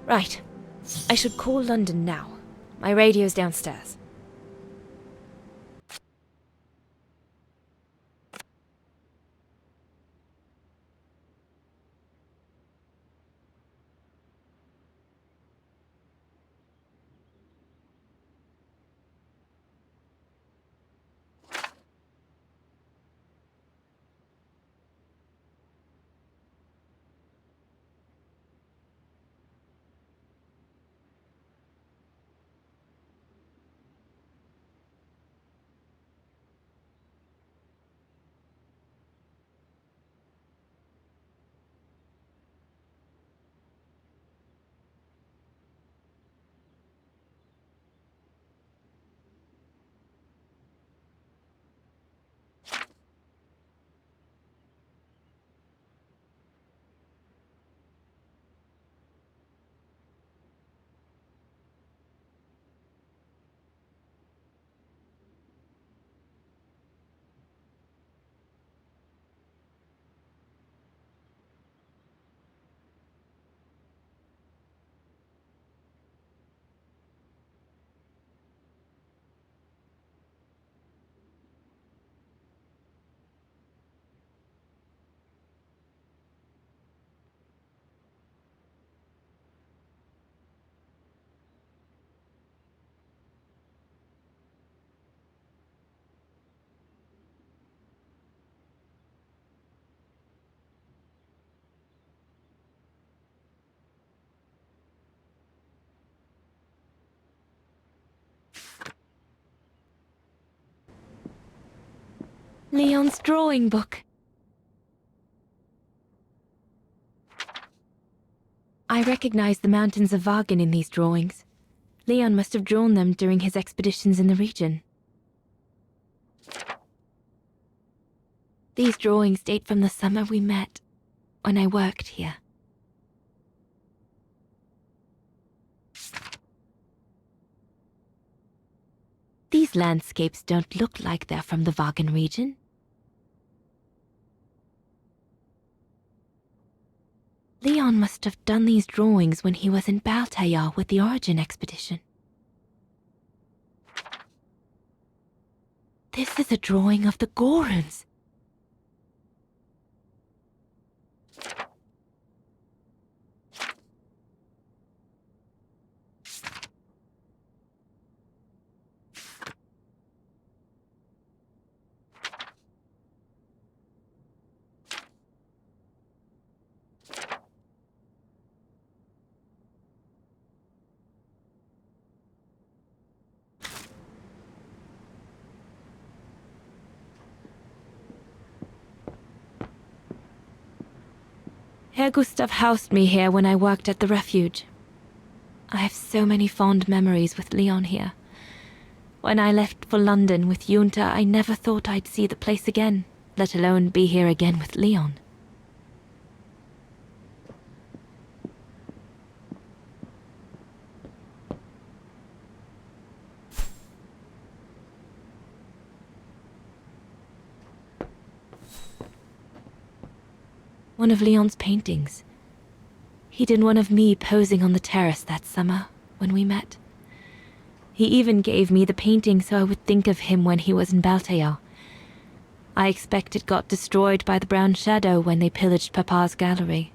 Right. I should call London now. My radio's downstairs. Leon's drawing book. I recognize the mountains of Vagen in these drawings. Leon must have drawn them during his expeditions in the region. These drawings date from the summer we met, when I worked here. These landscapes don't look like they're from the Vagen region. Leon must have done these drawings when he was in Baltayar with the Origin expedition. This is a drawing of the Goruns. Herr Gustav housed me here when I worked at the refuge. I have so many fond memories with Leon here. When I left for London with Junta, I never thought I'd see the place again, let alone be here again with Leon. One of Leon's paintings. He did one of me posing on the terrace that summer when we met. He even gave me the painting so I would think of him when he was in Baltayar. I expect it got destroyed by the Brown Shadow when they pillaged Papa's gallery.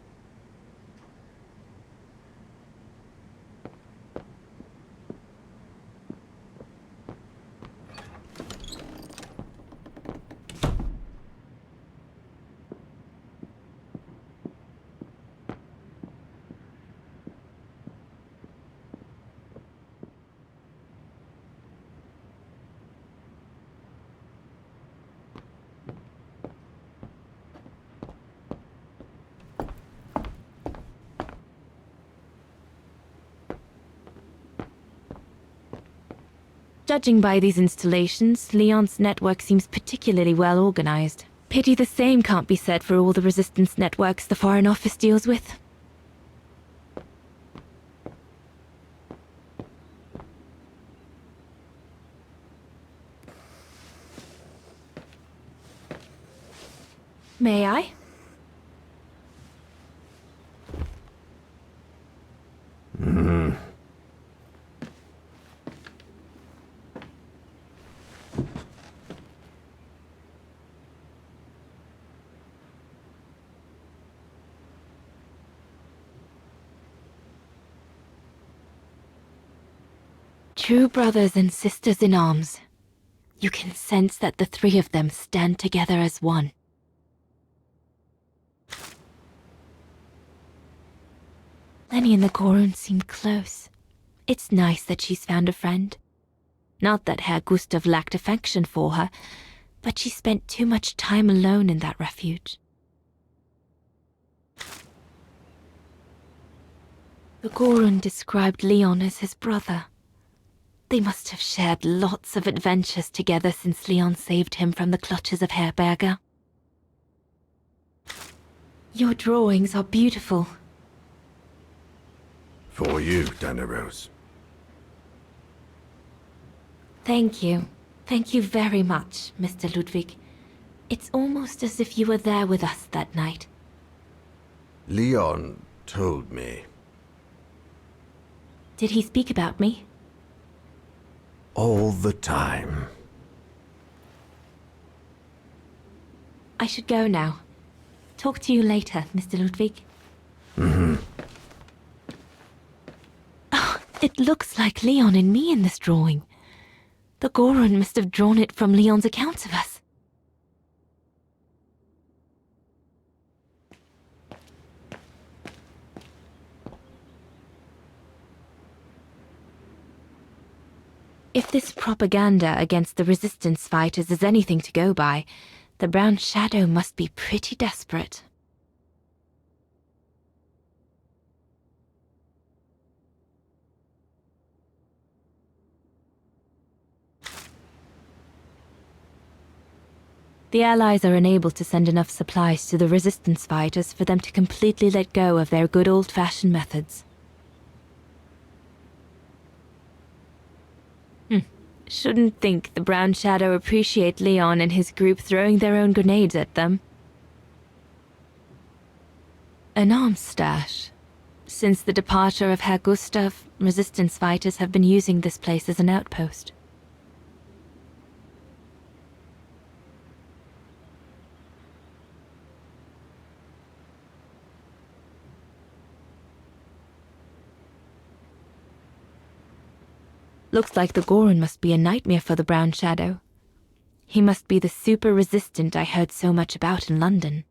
Judging by these installations, Leon's network seems particularly well organized. Pity the same can't be said for all the resistance networks the Foreign Office deals with. May I? True brothers and sisters in arms. You can sense that the three of them stand together as one. Lenny and the Gorun seem close. It's nice that she's found a friend. Not that Herr Gustav lacked affection for her, but she spent too much time alone in that refuge. The Gorun described Leon as his brother. They must have shared lots of adventures together since Leon saved him from the clutches of Herberger. Your drawings are beautiful. For you, Dana Rose. Thank you. Thank you very much, Mr. Ludwig. It's almost as if you were there with us that night. Leon told me. Did he speak about me? All the time. I should go now. Talk to you later, Mr. Ludwig. Oh, it looks like Leon and me in this drawing. The Gorun must have drawn it from Leon's accounts of us. If this propaganda against the resistance fighters is anything to go by, the Brown Shadow must be pretty desperate. The Allies are unable to send enough supplies to the resistance fighters for them to completely let go of their good old-fashioned methods. Shouldn't think the Brown Shadow appreciate Leon and his group throwing their own grenades at them. An arms stash. Since the departure of Herr Gustav, resistance fighters have been using this place as an outpost. Looks like the Gorun must be a nightmare for the Brown Shadow. He must be the super resistant I heard so much about in London.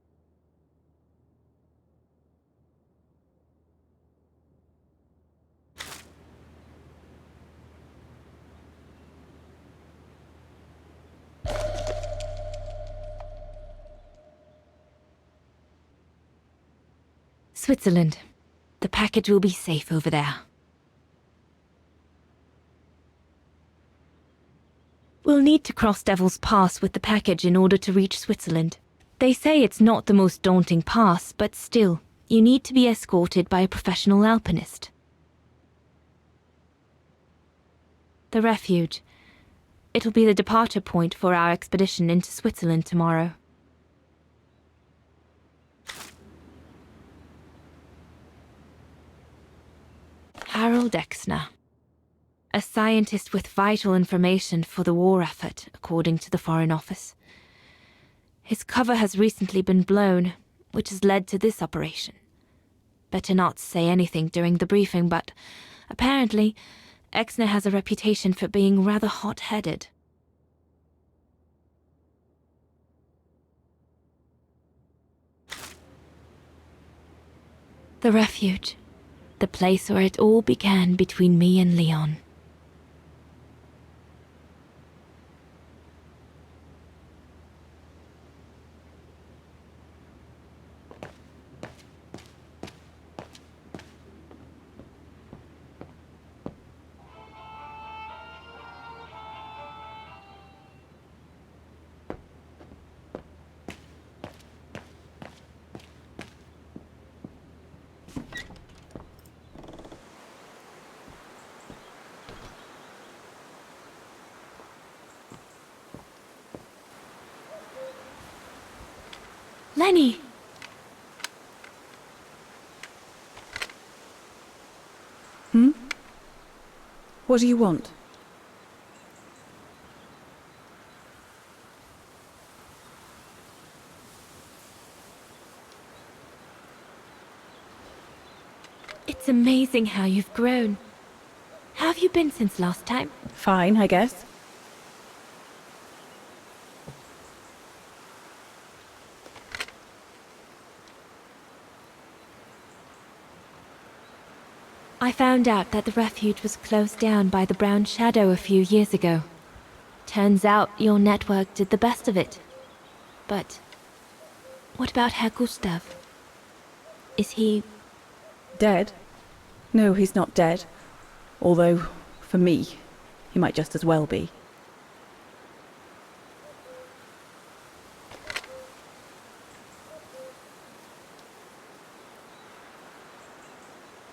Switzerland. The package will be safe over there. We'll need to cross Devil's Pass with the package in order to reach Switzerland. They say it's not the most daunting pass, but still, you need to be escorted by a professional alpinist. The refuge. It'll be the departure point for our expedition into Switzerland tomorrow. Harold Exner. A scientist with vital information for the war effort, according to the Foreign Office. His cover has recently been blown, which has led to this operation. Better not say anything during the briefing, but apparently, Exner has a reputation for being rather hot-headed. The refuge. The place where it all began between me and Leon. Lenny! What do you want? It's amazing how you've grown. How have you been since last time? Fine, I guess. I found out that the refuge was closed down by the Brown Shadow a few years ago. Turns out your network did the best of it. But what about Herr Gustav? Is he... Dead? No, he's not dead. Although, for me, he might just as well be.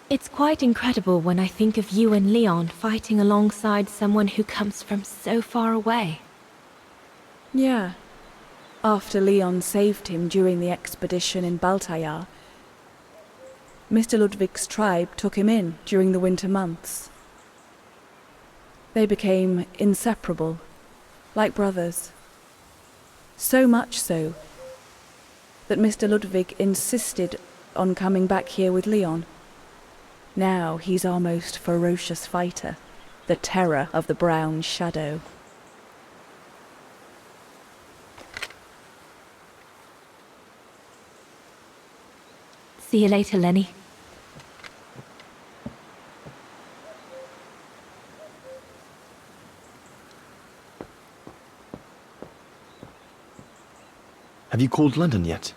It's quite incredible when I think of you and Leon fighting alongside someone who comes from so far away. Yeah. After Leon saved him during the expedition in Baltayar, Mr. Ludwig's tribe took him in during the winter months. They became inseparable, like brothers. So much so that Mr. Ludwig insisted on coming back here with Leon. Now he's our most ferocious fighter, the terror of the Brown Shadow. See you later, Lenny. Have you called London yet?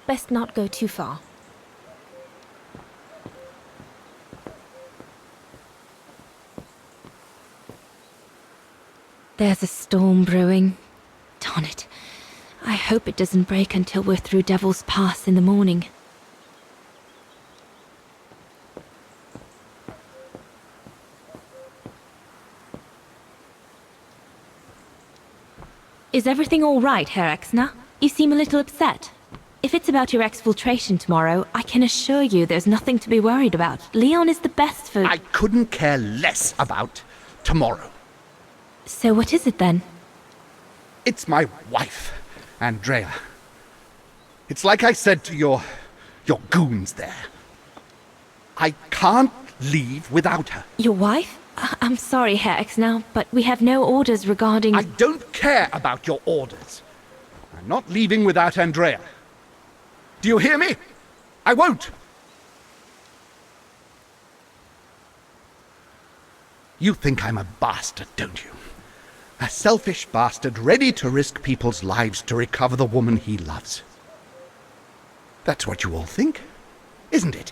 Best not go too far. There's a storm brewing. Darn it. I hope it doesn't break until we're through Devil's Pass in the morning. Is everything all right, Herr Exner? You seem a little upset. If it's about your exfiltration tomorrow, I can assure you there's nothing to be worried about. Leon is the best for... I couldn't care less about tomorrow. So what is it then? It's my wife, Andrea. It's like I said to your goons there. I can't leave without her. Your wife? I'm sorry, Herr Exner, but we have no orders regarding... I don't care about your orders. I'm not leaving without Andrea. Do you hear me? I won't! You think I'm a bastard, don't you? A selfish bastard ready to risk people's lives to recover the woman he loves. That's what you all think, isn't it?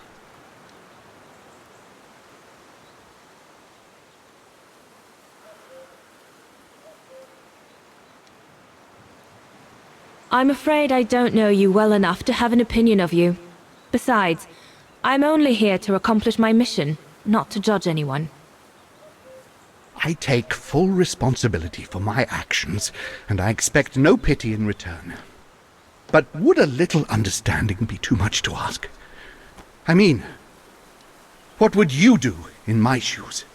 I'm afraid I don't know you well enough to have an opinion of you. Besides, I'm only here to accomplish my mission, not to judge anyone. I take full responsibility for my actions, and I expect no pity in return. But would a little understanding be too much to ask? I mean, what would you do in my shoes?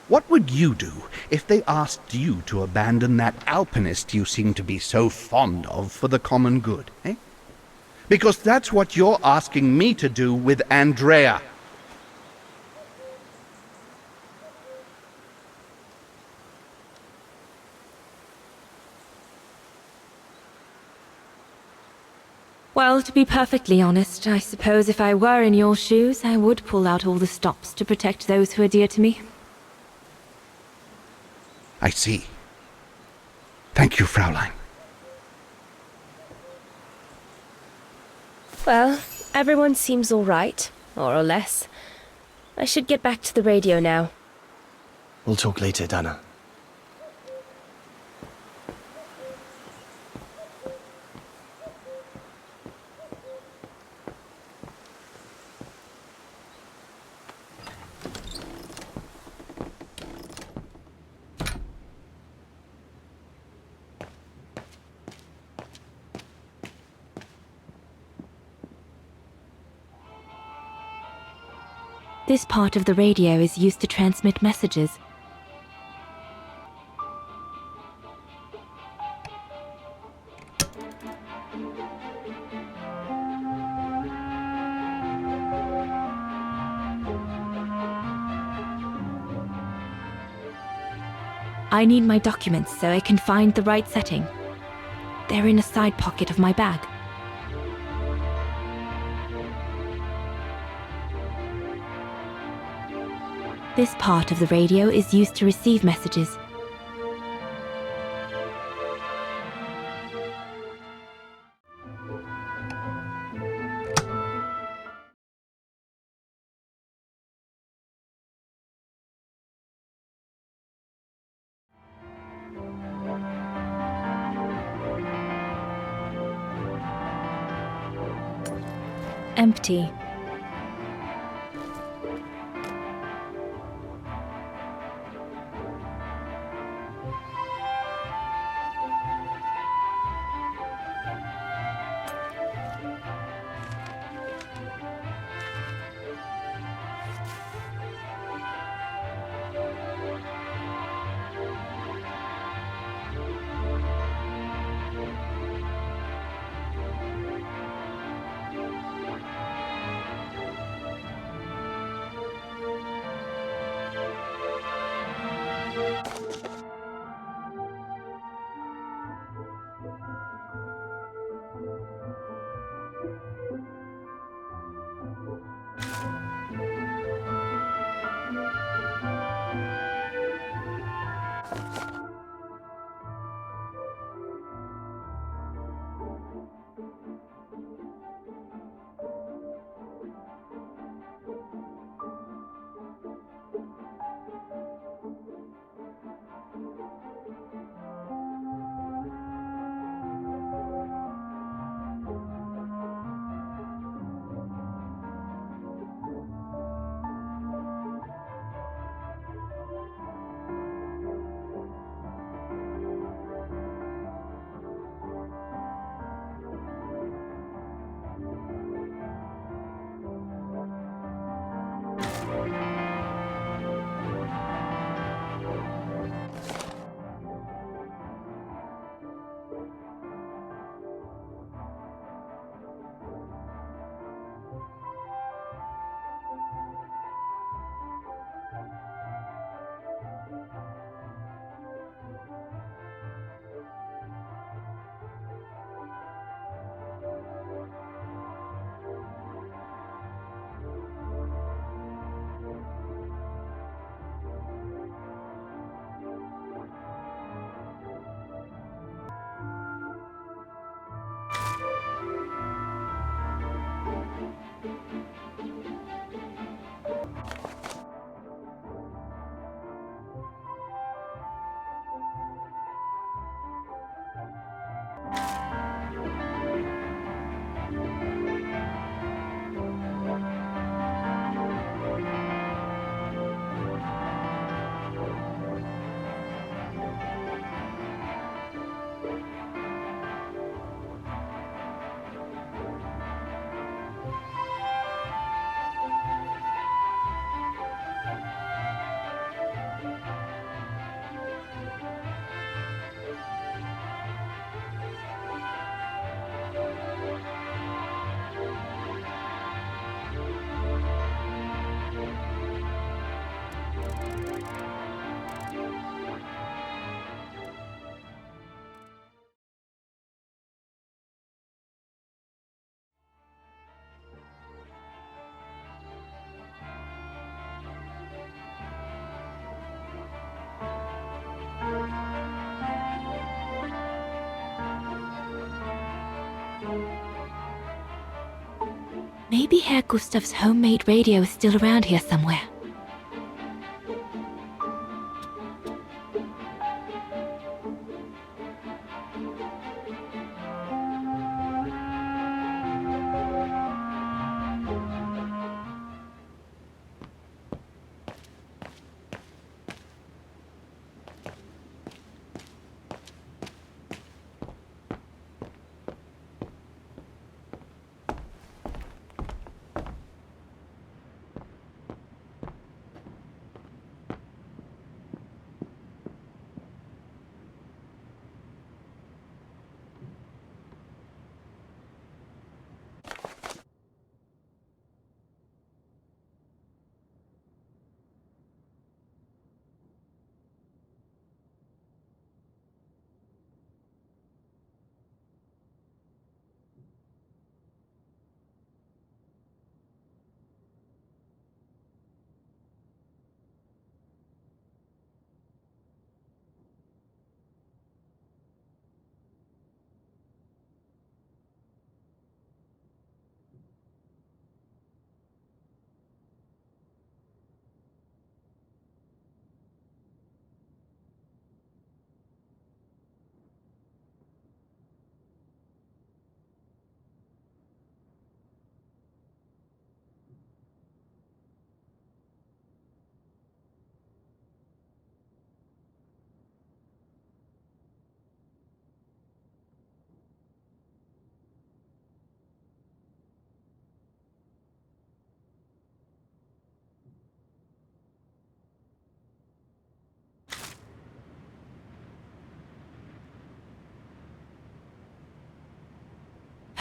What would you do if they asked you to abandon that alpinist you seem to be so fond of for the common good, eh? Because that's what you're asking me to do with Andrea. Well, to be perfectly honest, I suppose if I were in your shoes, I would pull out all the stops to protect those who are dear to me. I see. Thank you, Fraulein. Well, everyone seems all right, more or less. I should get back to the radio now. We'll talk later, Dana. This part of the radio is used to transmit messages. I need my documents so I can find the right setting. They're in a side pocket of my bag. This part of the radio is used to receive messages. Empty. Maybe Herr Gustav's homemade radio is still around here somewhere.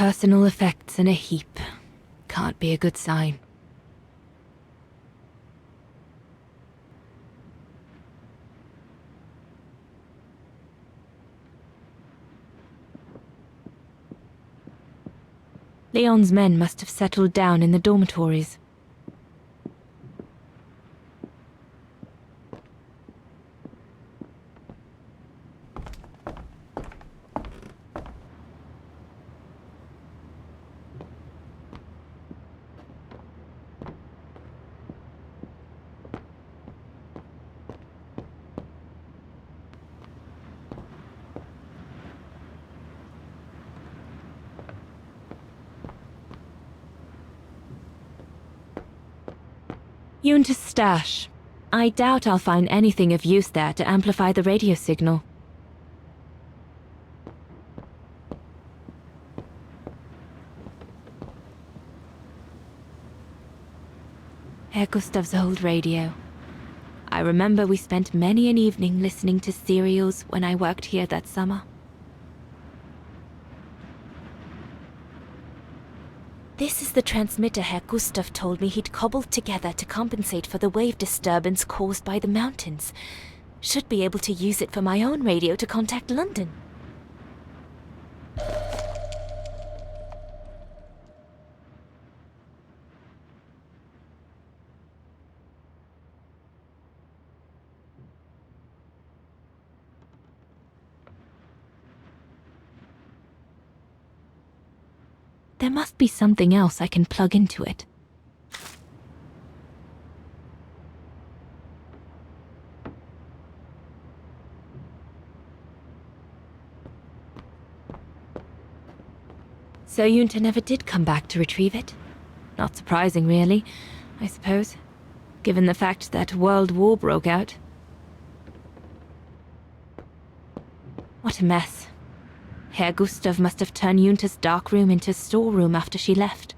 personal effects in a heap. Can't be a good sign. Leon's men must have settled down in the dormitories. Yunta's stash. I doubt I'll find anything of use there to amplify the radio signal. Herr Gustav's old radio. I remember we spent many an evening listening to serials when I worked here that summer. This is the transmitter Herr Gustav told me he'd cobbled together to compensate for the wave disturbance caused by the mountains. Should be able to use it for my own radio to contact London. There must be something else I can plug into it. So Yunta never did come back to retrieve it? Not surprising, really, I suppose, given the fact that World War broke out. What a mess. Herr Gustav must have turned Yunta's darkroom into a storeroom after she left.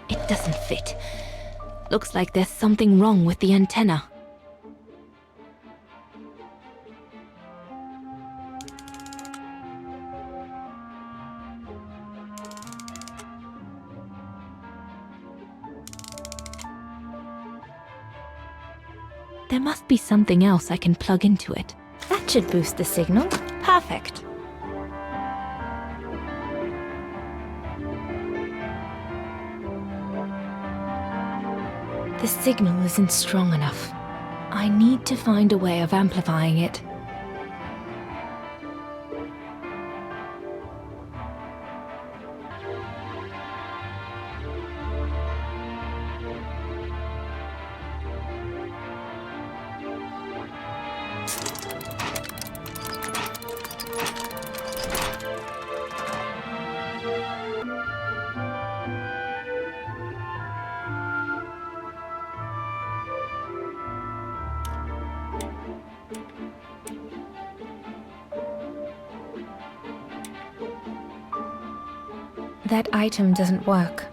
It doesn't fit. Looks like there's something wrong with the antenna. There must be something else I can plug into it. That should boost the signal. Perfect. The signal isn't strong enough. I need to find a way of amplifying it. That item doesn't work.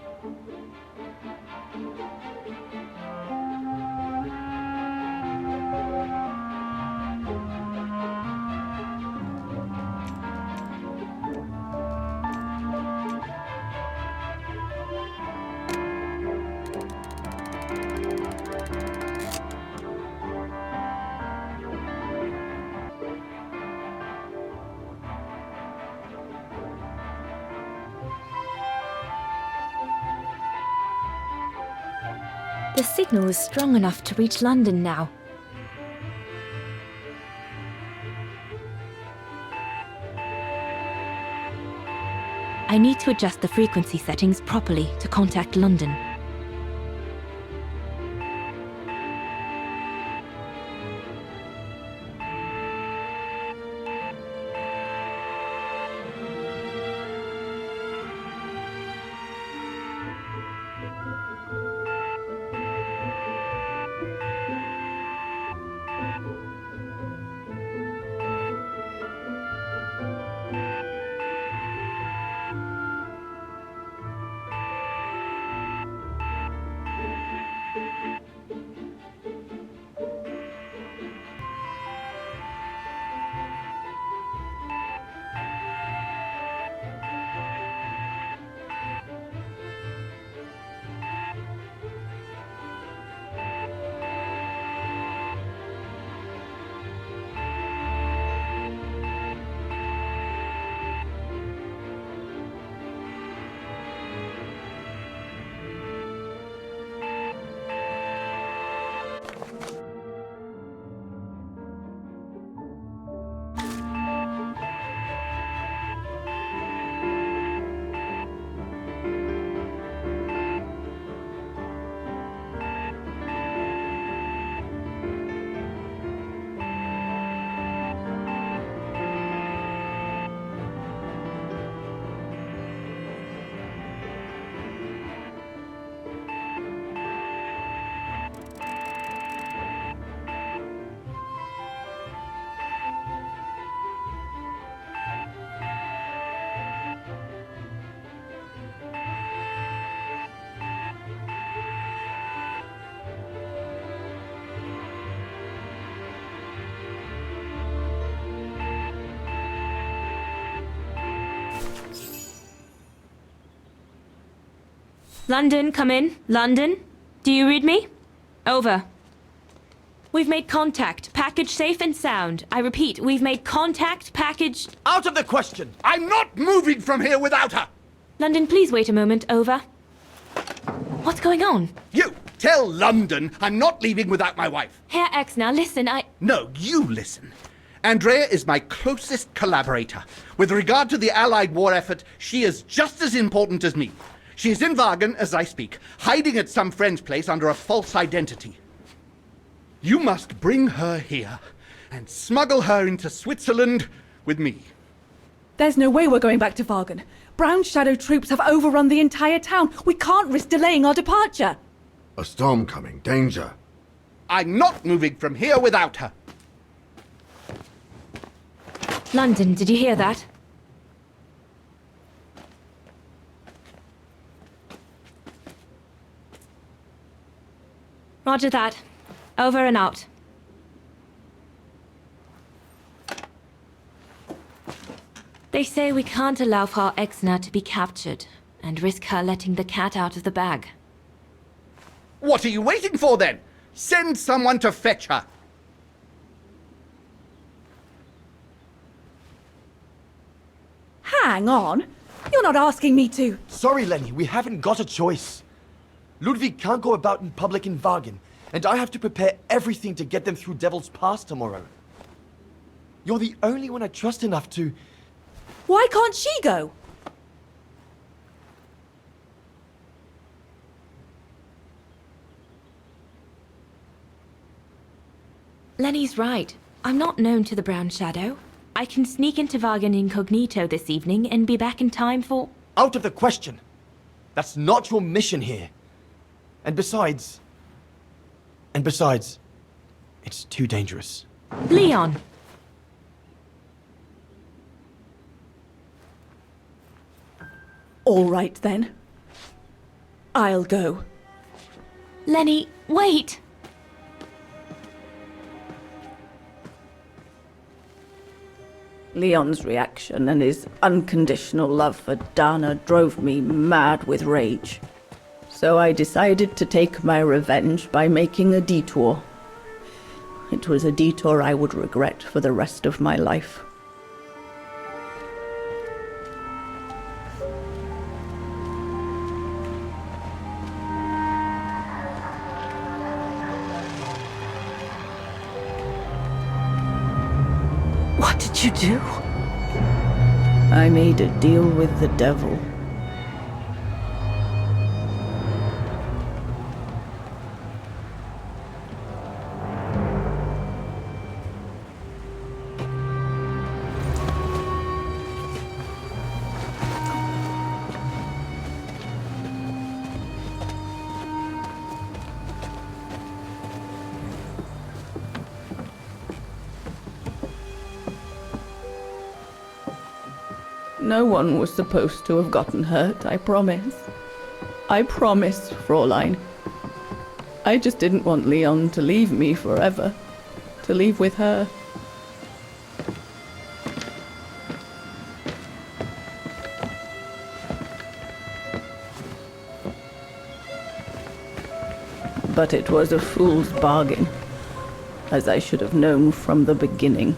The signal is strong enough to reach London now. I need to adjust the frequency settings properly to contact London. London, come in. London? Do you read me? Over. We've made contact. Package safe and sound. I repeat, we've made contact. Package... Out of the question! I'm not moving from here without her! London, please wait a moment. Over. What's going on? You tell London I'm not leaving without my wife. Herr X, now listen, No, you listen. Andrea is my closest collaborator. With regard to the Allied war effort, she is just as important as me. She is in Wagen as I speak, hiding at some friend's place under a false identity. You must bring her here and smuggle her into Switzerland with me. There's no way we're going back to Wagen. Brown Shadow troops have overrun the entire town. We can't risk delaying our departure. A storm coming. Danger. I'm not moving from here without her. London, did you hear that? Roger that. Over and out. They say we can't allow Frau Exner to be captured and risk her letting the cat out of the bag. What are you waiting for then? Send someone to fetch her. Hang on. You're not asking me to. Sorry, Lenny, we haven't got a choice. Ludwig can't go about in public in Wagen, and I have to prepare everything to get them through Devil's Pass tomorrow. You're the only one I trust enough to... Why can't she go? Lenny's right. I'm not known to the Brown Shadow. I can sneak into Wagen incognito this evening and be back in time for... Out of the question. That's not your mission here. And besides, it's too dangerous. Leon! All right, then. I'll go. Lenny, wait! Leon's reaction and his unconditional love for Dana drove me mad with rage. So I decided to take my revenge by making a detour. It was a detour I would regret for the rest of my life. did you do? I made a deal with the devil. No one was supposed to have gotten hurt, I promise. I promise, Fräulein. I just didn't want Leon to leave me forever. To leave with her. But it was a fool's bargain, as I should have known from the beginning.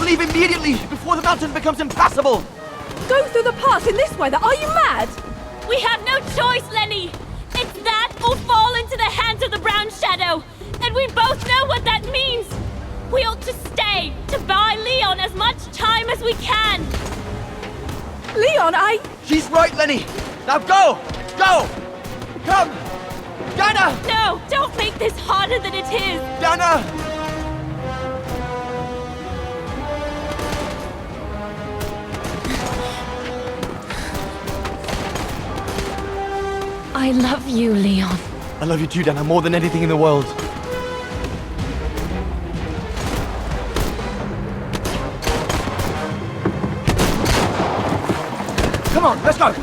Leave immediately, before the mountain becomes impassable! Go through the pass in this weather? Are you mad? We have no choice, Lenny! It's that or fall into the hands of the Brown Shadow! And we both know what that means! We ought to stay, to buy Leon as much time as we can! Leon, She's right, Lenny! Now go! Go! Come! Dana! No! Don't make this harder than it is! Dana! I love you, Leon. I love you too, Dana, more than anything in the world. Come on, let's go!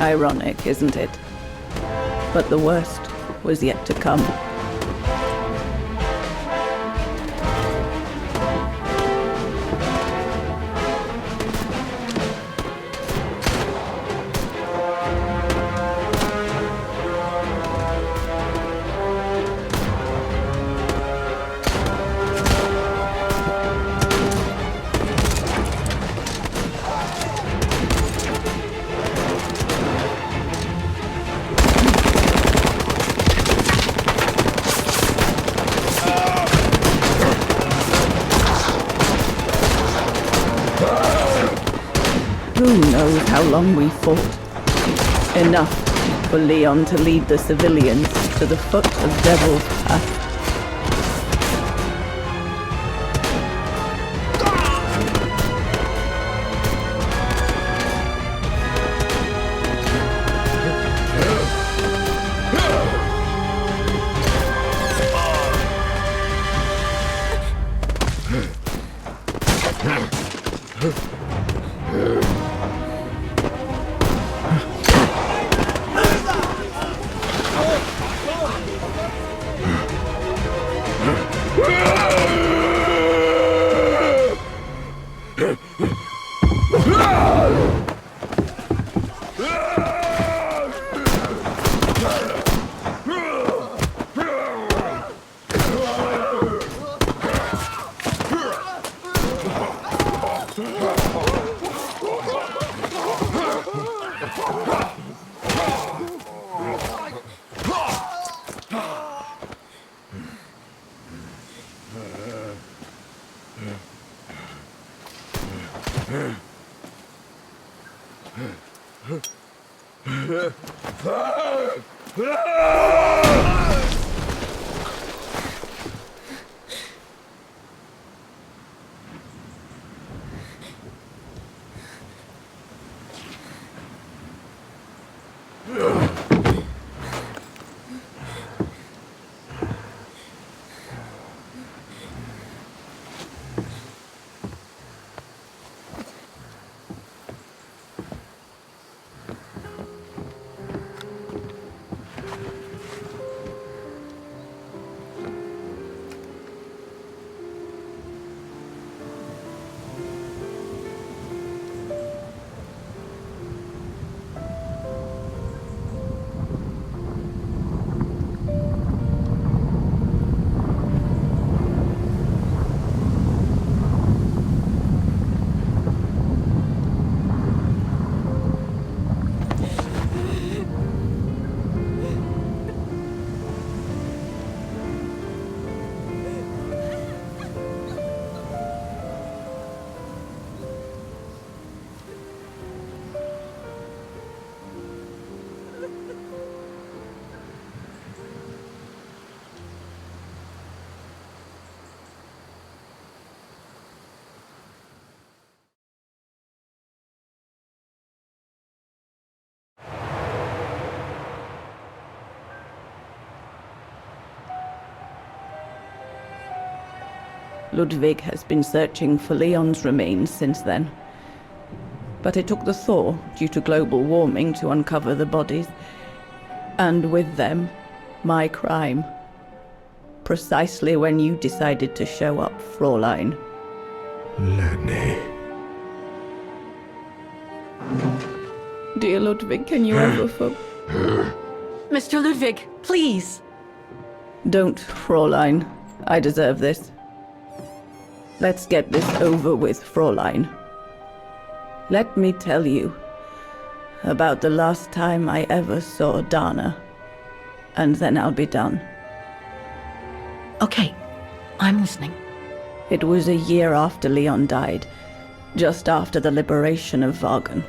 Ironic, isn't it? But the worst was yet to come. Who knows how long we fought? Enough for Leon to lead the civilians to the foot of Devil's Path. Ludwig has been searching for Leon's remains since then. But it took the thaw due to global warming to uncover the bodies. And with them, my crime. Precisely when you decided to show up, Fräulein. Lenny. Dear Ludwig, can you ever Mr. Ludwig, please! Don't, Fräulein. I deserve this. Let's get this over with, Fräulein. Let me tell you about the last time I ever saw Dana, and then I'll be done. Okay, I'm listening. It was a year after Leon died, just after the liberation of Vagen.